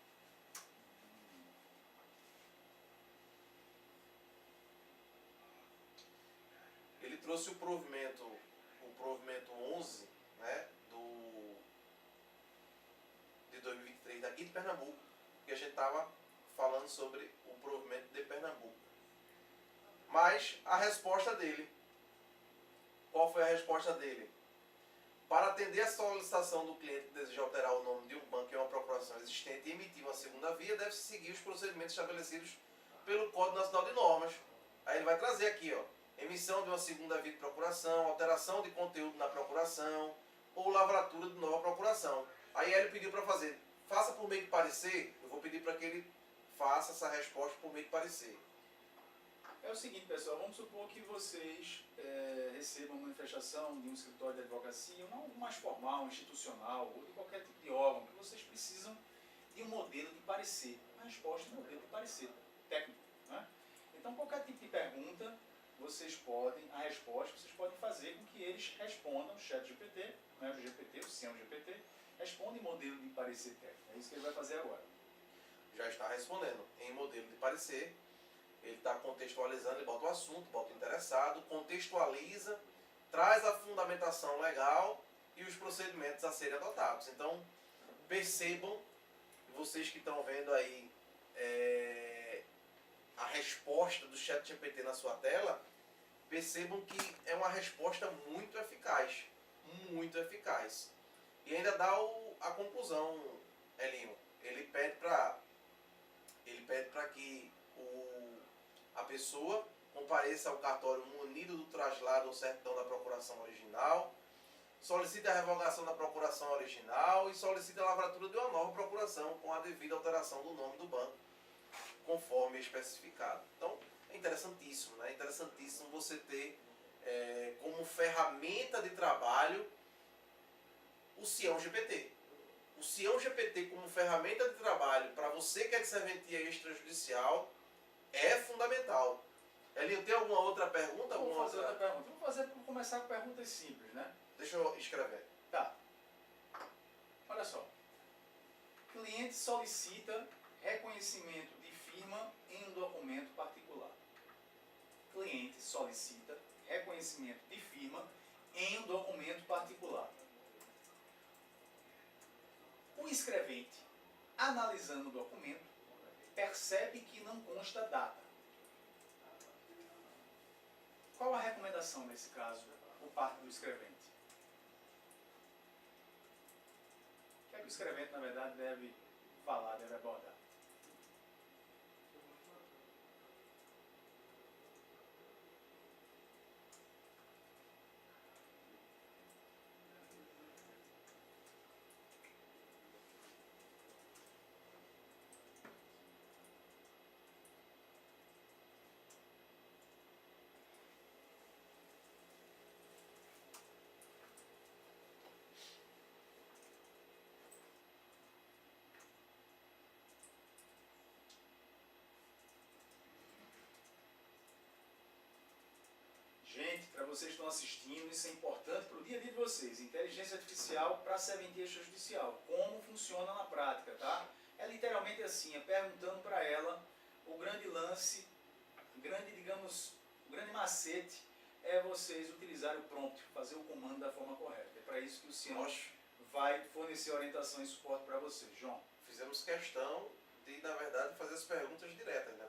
Ele trouxe o provimento 11, né, de 2023 daqui de Pernambuco, que a gente estava falando sobre o provimento de Pernambuco. Mas a resposta dele, qual foi a resposta dele? Para atender a solicitação do cliente que deseja alterar o nome de um banco em uma procuração existente e emitir uma segunda via, deve-se seguir os procedimentos estabelecidos pelo Código Nacional de Normas. Aí ele vai trazer aqui, ó, emissão de uma segunda via de procuração, alteração de conteúdo na procuração ou lavratura de nova procuração. Aí ele pediu para faça por meio de parecer. Eu vou pedir para que ele faça essa resposta por meio de parecer. É o seguinte, pessoal, vamos supor que vocês recebam uma manifestação de um escritório de advocacia, algo mais formal, institucional, ou de qualquer tipo de órgão, que vocês precisam de um modelo de parecer, uma resposta de modelo de parecer técnico, né? Então, qualquer tipo de pergunta, a resposta vocês podem fazer com que eles respondam, o ChatGPT, né, o GPT, o Sião GPT, responde em modelo de parecer técnico. É isso que ele vai fazer agora. Já está respondendo em modelo de parecer. Ele está contextualizando, ele bota o assunto, bota o interessado, contextualiza, traz a fundamentação legal e os procedimentos a serem adotados. Então, percebam, vocês que estão vendo aí a resposta do ChatGPT na sua tela, percebam que é uma resposta muito eficaz. Muito eficaz. E ainda dá a conclusão, Elinho. Ele pede para que a pessoa compareça ao cartório munido do traslado ou certidão da procuração original, solicite a revogação da procuração original e solicite a lavratura de uma nova procuração com a devida alteração do nome do banco, conforme especificado. Então, é interessantíssimo, né? É interessantíssimo você ter como ferramenta de trabalho o Sião GPT. O Sião GPT como ferramenta de trabalho para você que é de serventia extrajudicial é fundamental. Elinho, tem alguma outra pergunta? Vou fazer outra pergunta. Vou começar com perguntas simples, né? Deixa eu escrever. Tá. Olha só. Cliente solicita reconhecimento de firma em um documento particular. Cliente solicita reconhecimento de firma em um documento particular. O escrevente, analisando o documento, percebe que não consta data. Qual a recomendação nesse caso por parte do escrevente? O que é que o escrevente, na verdade, deve falar, deve abordar? Gente, para vocês que estão assistindo, isso é importante para o dia a dia de vocês. Inteligência artificial para a serventia extrajudicial. Como funciona na prática, tá? É literalmente assim, é perguntando para ela o grande lance, o grande macete é vocês utilizarem o prompt, fazer o comando da forma correta. É para isso que o Sião vai fornecer orientação e suporte para vocês. João? Fizemos questão de, na verdade, fazer as perguntas diretas, né?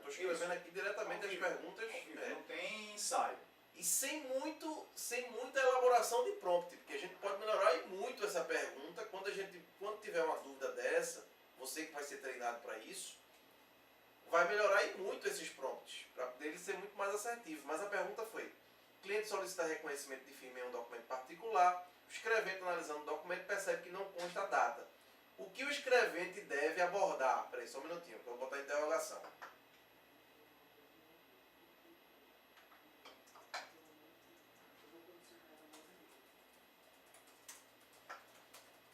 respondendo aqui diretamente as perguntas. Não tem ensaio. E sem muita elaboração de prompt, porque a gente pode melhorar e muito essa pergunta quando tiver uma dúvida dessa, você que vai ser treinado para isso, vai melhorar e muito esses prompts, para ele ser muito mais assertivo. Mas a pergunta foi: o cliente solicita reconhecimento de firma em um documento particular, o escrevente analisando o documento percebe que não consta a data. O que o escrevente deve abordar? Peraí, só um minutinho, que eu vou botar a interrogação.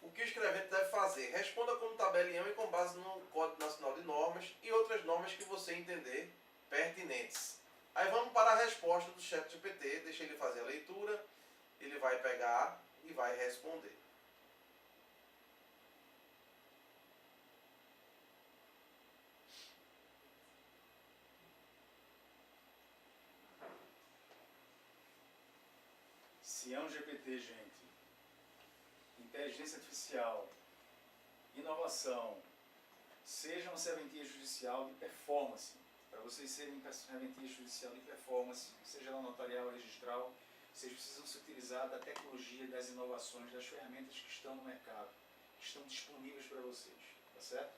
O que o escrevente deve fazer? Responda como tabelião e com base no Código Nacional de Normas e outras normas que você entender pertinentes. Aí vamos para a resposta do ChatGPT, deixa ele fazer a leitura, ele vai pegar e vai responder. Se é um GPT, gente, inteligência artificial, inovação, seja uma serventia judicial de performance, para vocês serem serventia judicial de performance, seja ela notarial ou registral, vocês precisam se utilizar da tecnologia, das inovações, das ferramentas que estão no mercado, que estão disponíveis para vocês, tá certo?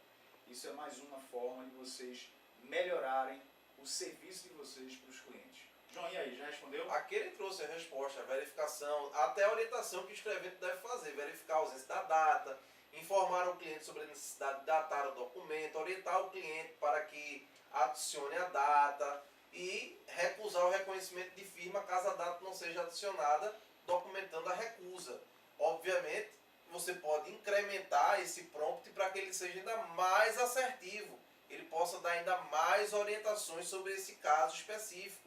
Isso é mais uma forma de vocês melhorarem o serviço de vocês para os clientes. João, e aí, já respondeu? Aqui ele trouxe a resposta, a verificação, até a orientação que o escrevente deve fazer, verificar a ausência da data, informar o cliente sobre a necessidade de datar o documento, orientar o cliente para que adicione a data e recusar o reconhecimento de firma caso a data não seja adicionada, documentando a recusa. Obviamente, você pode incrementar esse prompt para que ele seja ainda mais assertivo, ele possa dar ainda mais orientações sobre esse caso específico.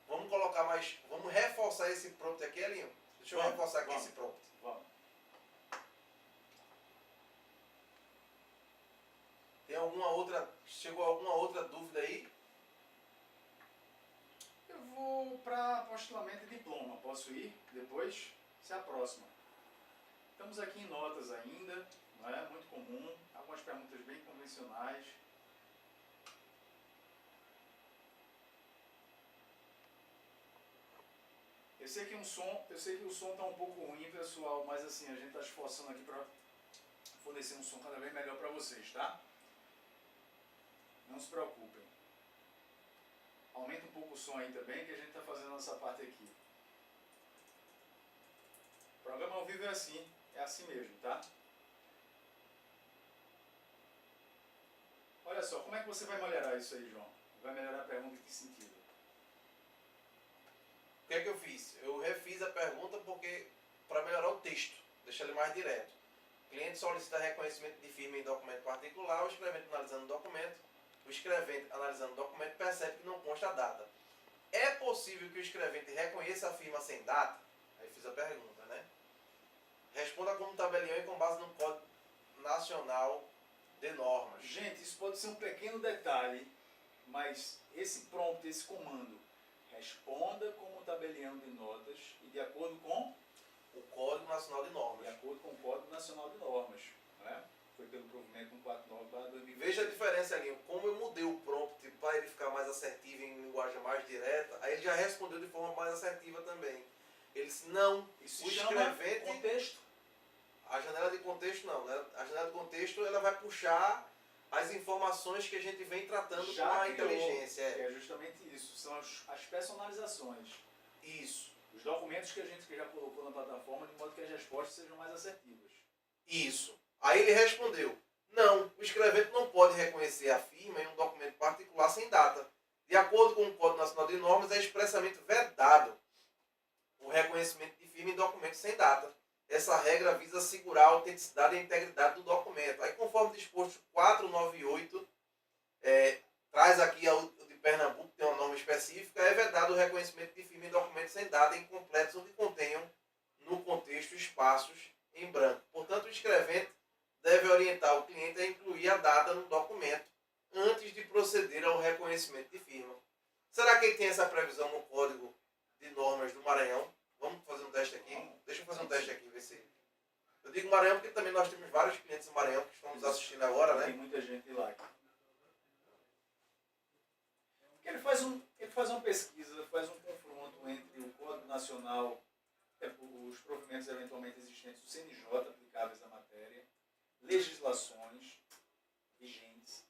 Vamos colocar mais, vamos reforçar esse prompt aqui, Elinho. Deixa eu reforçar aqui esse prompt. Vamos. Tem chegou alguma outra dúvida aí? Eu vou para postulamento e diploma. Posso ir depois? Essa é a próxima. Estamos aqui em notas ainda, não é? Muito comum. Algumas perguntas bem convencionais. Eu sei que o som está um pouco ruim, pessoal, mas assim, a gente está esforçando aqui para fornecer um som cada vez melhor para vocês, tá? Não se preocupem. Aumenta um pouco o som aí também, que a gente está fazendo a nossa parte aqui. O programa ao vivo é assim mesmo, tá? Olha só, como é que você vai melhorar isso aí, João? Vai melhorar a pergunta em que sentido? O que é que eu fiz? Eu refiz a pergunta para melhorar o texto, deixar ele mais direto. O cliente solicita reconhecimento de firma em documento particular, o escrevente analisando o documento, o escrevente analisando o documento percebe que não consta a data. É possível que o escrevente reconheça a firma sem data? Aí fiz a pergunta, né? Responda como tabelião e com base no Código Nacional de Normas. Gente, isso pode ser um pequeno detalhe, mas esse prompt, esse comando, responda como tabelião de notas e de acordo com o Código Nacional de Normas. De acordo com o Código Nacional de Normas, né? Foi pelo provimento 149/2020. Veja a diferença ali, como eu mudei o prompt para ele ficar mais assertivo em linguagem mais direta, aí ele já respondeu de forma mais assertiva também. Ele disse, não, isso o chama escrevente... contexto. A janela de contexto não, né? A janela de contexto ela vai puxar as informações que a gente vem tratando Já com a criou, inteligência. que é justamente isso, são as personalizações. Isso. Os documentos que a gente já colocou na plataforma, de modo que as respostas sejam mais assertivas. Isso. Aí ele respondeu, não, o escrevente não pode reconhecer a firma em um documento particular sem data. De acordo com o Código Nacional de Normas, é expressamente vedado o reconhecimento de firma em documentos sem data. Essa regra visa assegurar a autenticidade e a integridade do documento. Aí, conforme disposto 498, traz aqui o de Pernambuco, tem uma norma específica, é vedado o reconhecimento de firma em documentos sem data incompletos ou que contenham no contexto espaços em branco. Portanto, o escrevente deve orientar o cliente a incluir a data no documento antes de proceder ao reconhecimento de firma. Será que ele tem essa previsão no Código de Normas do Maranhão? Vamos fazer um teste aqui? Deixa eu fazer um teste aqui, ver se... Eu digo Maranhão porque também nós temos vários clientes do Maranhão que estão nos assistindo agora, né? Tem muita gente lá. Porque ele faz uma pesquisa, faz um confronto entre o Código Nacional, os provimentos eventualmente existentes do CNJ aplicáveis à matéria, legislações vigentes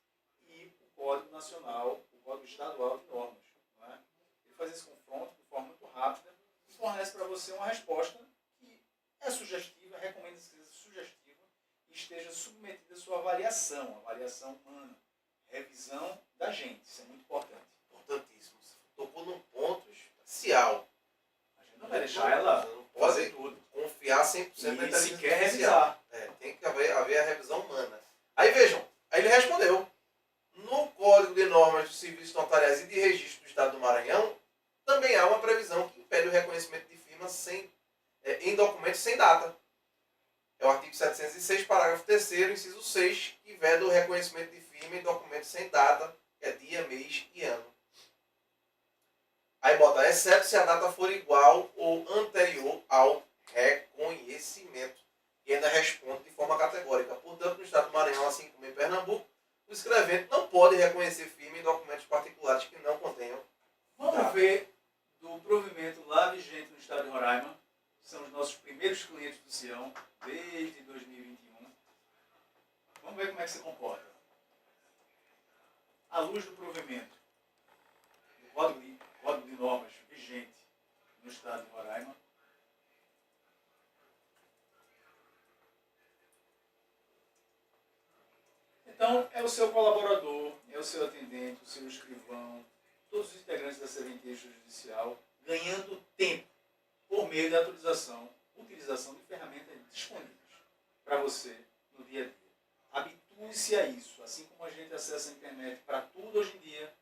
e o Código Nacional, o Código Estadual de Normas. Não é? Ele faz esse confronto de forma muito rápida e fornece para você uma resposta que é sugestiva, recomenda que seja sugestiva e esteja submetida à sua avaliação humana, revisão da gente. Isso é muito importante. Importantíssimo. Você tocou num ponto especial. A gente não vai deixar ela não pode fazer tudo. Confiar 100% na E inteligência se quer artificial. revisar. Tem que haver a revisão humana. Aí vejam, aí ele respondeu. No Código de Normas dos Serviços Notariais e de Registro do Estado do Maranhão, também há uma previsão que impede o reconhecimento de firma em documentos sem data. É o artigo 706, parágrafo 3º, inciso 6, que veda o reconhecimento de firma em documentos sem data, que é dia, mês e ano. Aí bota, exceto se a data for igual ou anterior ao reconhecimento. E ainda responde de forma categórica. Portanto, no Estado do Maranhão, assim como em Pernambuco, o escrevente não pode reconhecer firma em documentos particulares que não contenham. Vamos ver do provimento lá vigente no Estado de Roraima. São os nossos primeiros clientes do Sião, desde 2021. Vamos ver como é que se comporta. À luz do provimento do Código de Normas vigente no Estado de Roraima, então, é o seu colaborador, é o seu atendente, o seu escrivão, todos os integrantes da serventia judicial, ganhando tempo por meio da utilização de ferramentas disponíveis para você no dia a dia. Habitue-se a isso. Assim como a gente acessa a internet para tudo hoje em dia,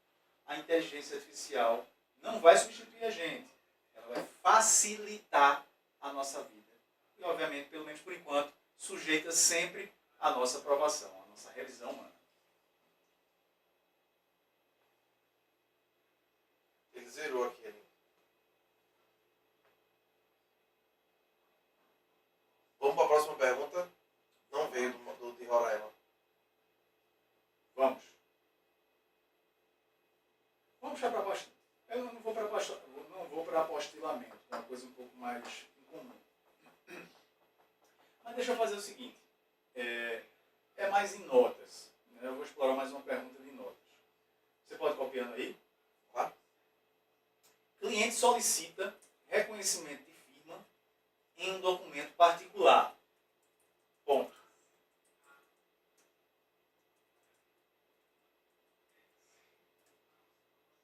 a inteligência artificial não vai substituir a gente. Ela vai facilitar a nossa vida. E, obviamente, pelo menos por enquanto, sujeita sempre à nossa aprovação, à nossa revisão humana. Ele zerou aqui. Vamos para a próxima pergunta. Não veio de Roraima. Vamos. Vamos já para apostilamento. Eu não vou para apostilamento, é uma coisa um pouco mais incomum. Mas deixa eu fazer o seguinte. É mais em notas. Né? Eu vou explorar mais uma pergunta de notas. Você pode copiando aí? Claro. Cliente solicita reconhecimento de firma em um documento particular. Ponto.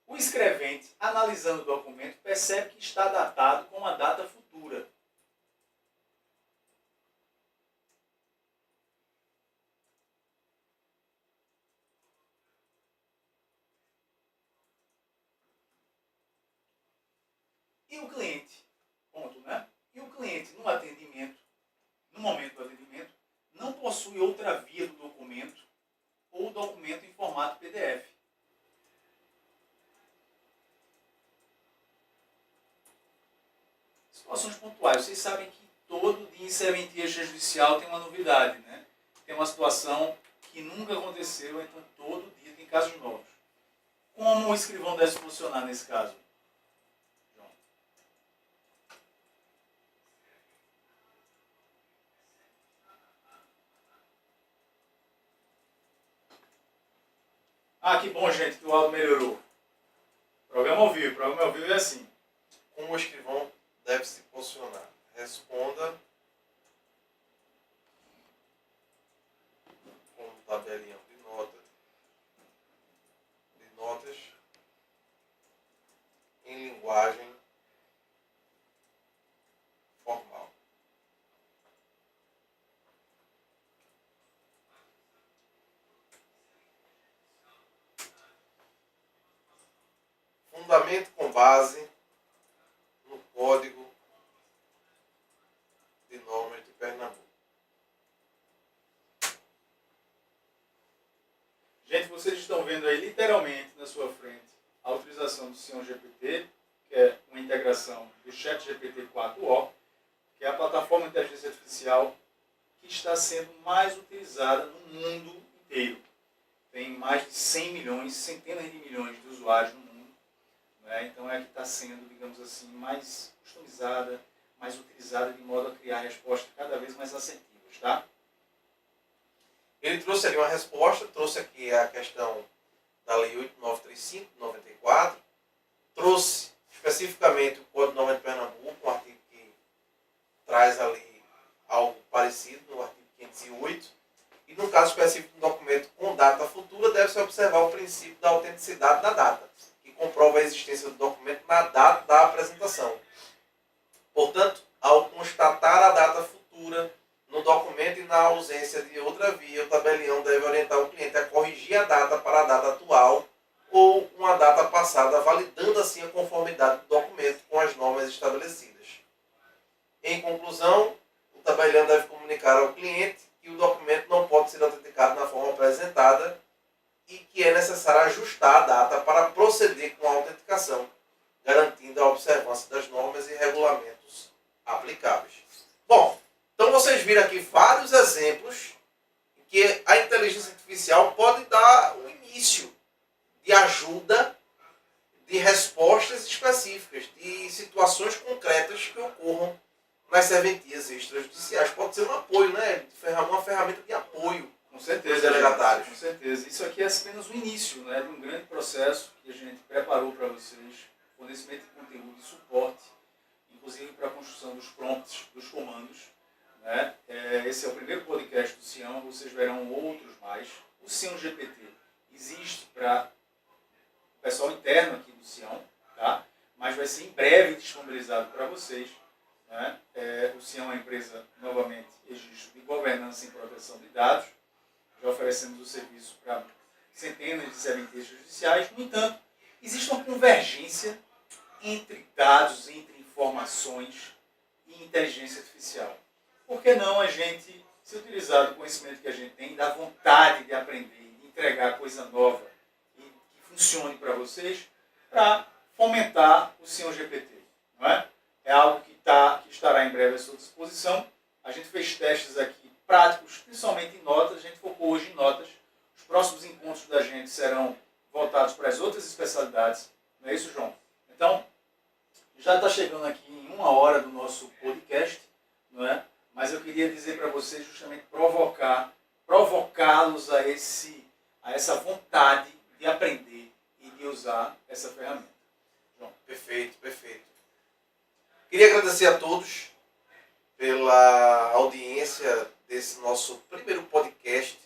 O escrevente, analisando o documento, percebe que está datado com uma data futura. E o cliente, ponto, né? E o cliente, no momento do atendimento, não possui outra via do documento ou o documento em formato PDF. Situações pontuais. Vocês sabem que todo dia em serventia judicial tem uma novidade, né? Tem uma situação que nunca aconteceu, então todo dia tem casos novos. Como o escrivão deve funcionar nesse caso? João. Ah, que bom, gente, que o áudio melhorou. Programa ao vivo é assim. Como o escrivão deve se posicionar? Responda com um tabelinha de notas em linguagem formal. Fundamento com base no Código de Normas de Pernambuco. Gente, vocês estão vendo aí literalmente na sua frente a utilização do Sião GPT, que é uma integração do ChatGPT 4o, que é a plataforma de inteligência artificial que está sendo mais utilizada no mundo inteiro. Tem mais de 100 milhões, centenas de milhões de usuários no mundo né? Então é a que está sendo, digamos assim, mais customizada, mais utilizada de modo a criar respostas cada vez mais assertivas, tá? Ele trouxe ali uma resposta, trouxe aqui a questão da Lei 8935, 94, trouxe especificamente o Código Norma de Pernambuco, um artigo que traz ali algo parecido no artigo 508, e no caso específico do documento com data futura, deve-se observar o princípio da autenticidade da data, que comprova a existência do documento na data da apresentação. Portanto, ao constatar a data futura no documento e na ausência de outra via, o tabelião deve orientar o cliente a corrigir a data para a data atual ou uma data passada, validando assim a conformidade do documento com as normas estabelecidas. Em conclusão, o tabelião deve comunicar ao cliente que o documento não pode ser autenticado na forma apresentada e que é necessário ajustar a data para proceder com a autenticação, garantindo a observância das normas e regulamentos aplicáveis. Bom, então vocês viram aqui vários exemplos em que a inteligência artificial pode dar o início de ajuda, de respostas específicas, de situações concretas que ocorram nas serventias extrajudiciais. Pode ser um apoio, né? Uma ferramenta de apoio. Com certeza, dos delegatários. Com certeza. Isso aqui é apenas o início, né, de um grande processo que a gente preparou para vocês, fornecimento de conteúdo e suporte, inclusive para a construção dos prompts, dos comandos. Né? Esse é o primeiro podcast do Sião, vocês verão outros mais. O Sião GPT existe para o pessoal interno aqui do Sião, tá? Mas vai ser em breve disponibilizado para vocês. Né? O Sião é uma empresa, novamente, registro de governança e proteção de dados. Já oferecemos o serviço para centenas de serventias judiciais. No entanto, existe uma convergência entre dados, entre informações e inteligência artificial. Por que não a gente se utilizar do conhecimento que a gente tem, da vontade de aprender, de entregar coisa nova e que funcione para vocês, para fomentar o Sião GPT, não é? É algo que estará em breve à sua disposição. A gente fez testes aqui práticos, principalmente em notas. A gente focou hoje em notas. Os próximos encontros da gente serão voltados para as outras especialidades. Não é isso, João? Então, já está chegando aqui em 1 hora do nosso podcast, não é? Mas eu queria dizer para vocês justamente provocá-los a essa vontade de aprender e de usar essa ferramenta. João. Perfeito, perfeito. Queria agradecer a todos pela audiência desse nosso primeiro podcast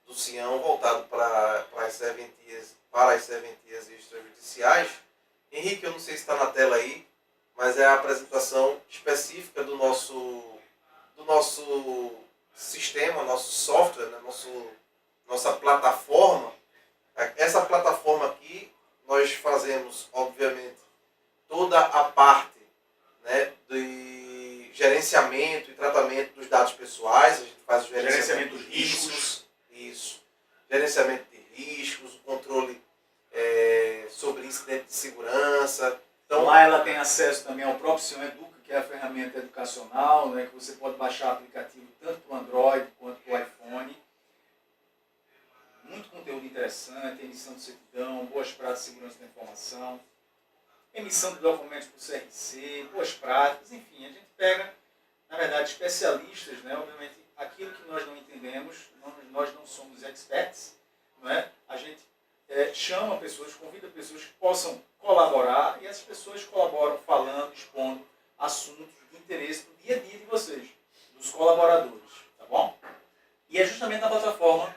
do Sião, voltado para as serventias extrajudiciais. Henrique, eu não sei se está na tela aí, mas é a apresentação específica do nosso sistema, nosso software, né? Nossa plataforma. Essa plataforma aqui, nós fazemos, obviamente, toda a parte, né, de gerenciamento e tratamento dos dados pessoais. A gente faz o gerenciamento dos riscos. Isso. Gerenciamento de riscos, o controle sobre incidente de segurança. Então, lá ela tem acesso também ao próprio Sião Educa, que é a ferramenta educacional, né, que você pode baixar aplicativo tanto para o Android quanto para o iPhone. Muito conteúdo interessante, emissão de certidão, boas práticas de segurança da informação, emissão de documentos para o CRC, boas práticas, enfim, a gente pega, na verdade, especialistas, né, obviamente, aquilo que nós não entendemos, nós não somos experts, não é? A gente chama pessoas, convida pessoas que possam colaborar e essas pessoas colaboram falando, expondo assuntos de interesse do dia a dia de vocês, dos colaboradores, tá bom? E é justamente na plataforma,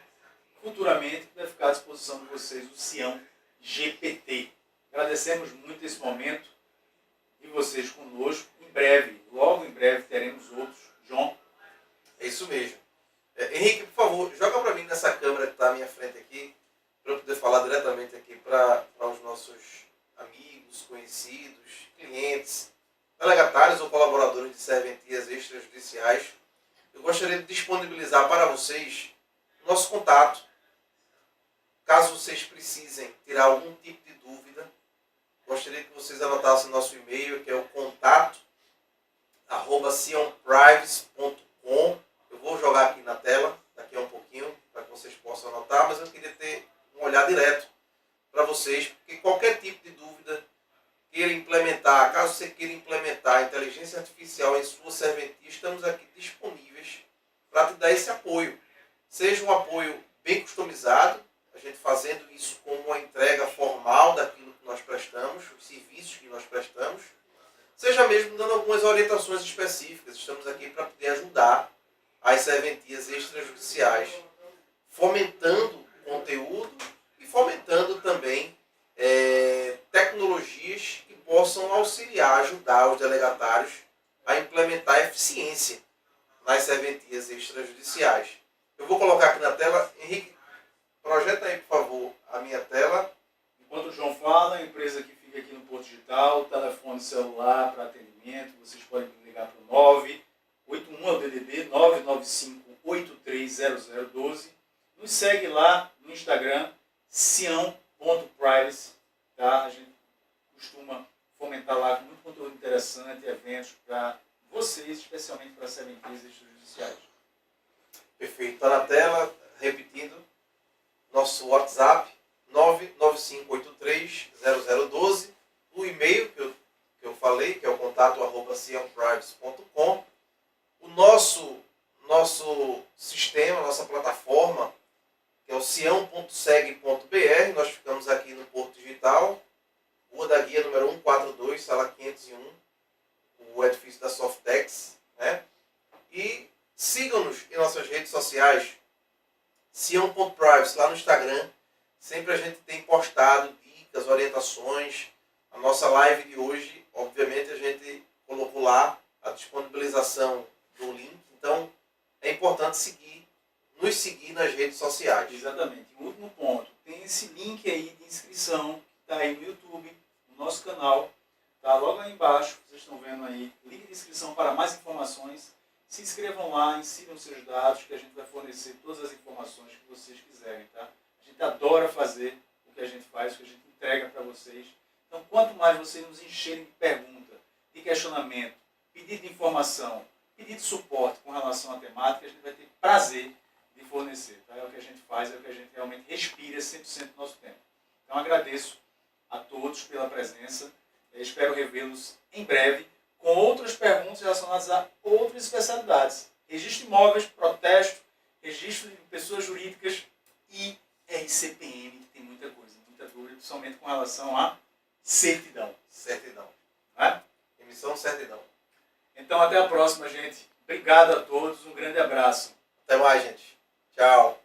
futuramente, que vai ficar à disposição de vocês o Sião GPT. Agradecemos muito esse momento de vocês conosco. Em breve, logo em breve, teremos outros. João? É isso mesmo. Henrique, por favor, joga para mim nessa câmera que está à minha frente aqui, para eu poder falar diretamente aqui para os nossos amigos, conhecidos, clientes, delegatários ou colaboradores de serventias extrajudiciais. Eu gostaria de disponibilizar para vocês o nosso contato. Caso vocês precisem tirar algum tipo de dúvida, gostaria que vocês anotassem nosso e-mail, que é o contato@sionprivacy.com. Eu vou jogar aqui na tela, daqui a um pouquinho, para que vocês possam anotar, mas eu queria ter um olhar direto para vocês, porque qualquer tipo de dúvida queira implementar, caso você queira implementar a inteligência artificial em sua serventia, estamos aqui disponíveis para te dar esse apoio. Seja um apoio bem customizado, a gente fazendo isso como uma entrega formal daquilo que nós prestamos, os serviços que nós prestamos, seja mesmo dando algumas orientações específicas. Estamos aqui para poder ajudar as serventias extrajudiciais, fomentando conteúdo e fomentando também tecnologias que possam auxiliar, ajudar os delegatários a implementar eficiência nas serventias extrajudiciais. Eu vou colocar aqui na tela. Henrique, projeta aí, por favor, a minha tela. Enquanto o João fala, a empresa que fica aqui no Porto Digital, telefone celular para atendimento, vocês podem ligar para o 981 é o DDD, 995-830012. Nos segue lá no Instagram, sião.privacy, tá? A gente costuma fomentar lá com muito conteúdo interessante, eventos para vocês, especialmente para serventias extrajudiciais. Perfeito. Está na tela, repetindo, nosso WhatsApp, 995830012, o e-mail que eu falei, que é o contato@siamprivacy.com. O nosso sistema, nossa plataforma, que é o sião.seg.br. Nós ficamos aqui no Porto Digital, Rua da Guia número 142, sala 501, o edifício da Softex, né? E sigam-nos em nossas redes sociais, sião.privacy, lá no Instagram. Sempre a gente tem postado dicas, orientações. A nossa live de hoje, obviamente, a gente colocou lá a disponibilização do link. Então, é importante nos seguir nas redes sociais. Exatamente. E o último ponto, tem esse link aí de inscrição, que está aí no YouTube, no nosso canal. Está logo aí embaixo, vocês estão vendo aí, link de inscrição para mais informações. Se inscrevam lá, insiram seus dados, que a gente vai fornecer todas as informações que vocês quiserem, tá? A gente adora fazer o que a gente faz, o que a gente entrega para vocês. Então, quanto mais vocês nos encherem de pergunta, de questionamento, pedido de informação, pedido de suporte com relação à temática, a gente vai ter prazer de fornecer, tá? É o que a gente faz, é o que a gente realmente respira 100% do nosso tempo. Então, agradeço a todos pela presença. Eu espero revê-los em breve com outras perguntas relacionadas a outras especialidades. Registro de imóveis, protesto, registro de pessoas jurídicas e RCPM, que tem muita coisa, muita dúvida, principalmente com relação a certidão. Certidão. Né? Emissão certidão. Então, até a próxima, gente. Obrigado a todos, um grande abraço. Até mais, gente. Tchau.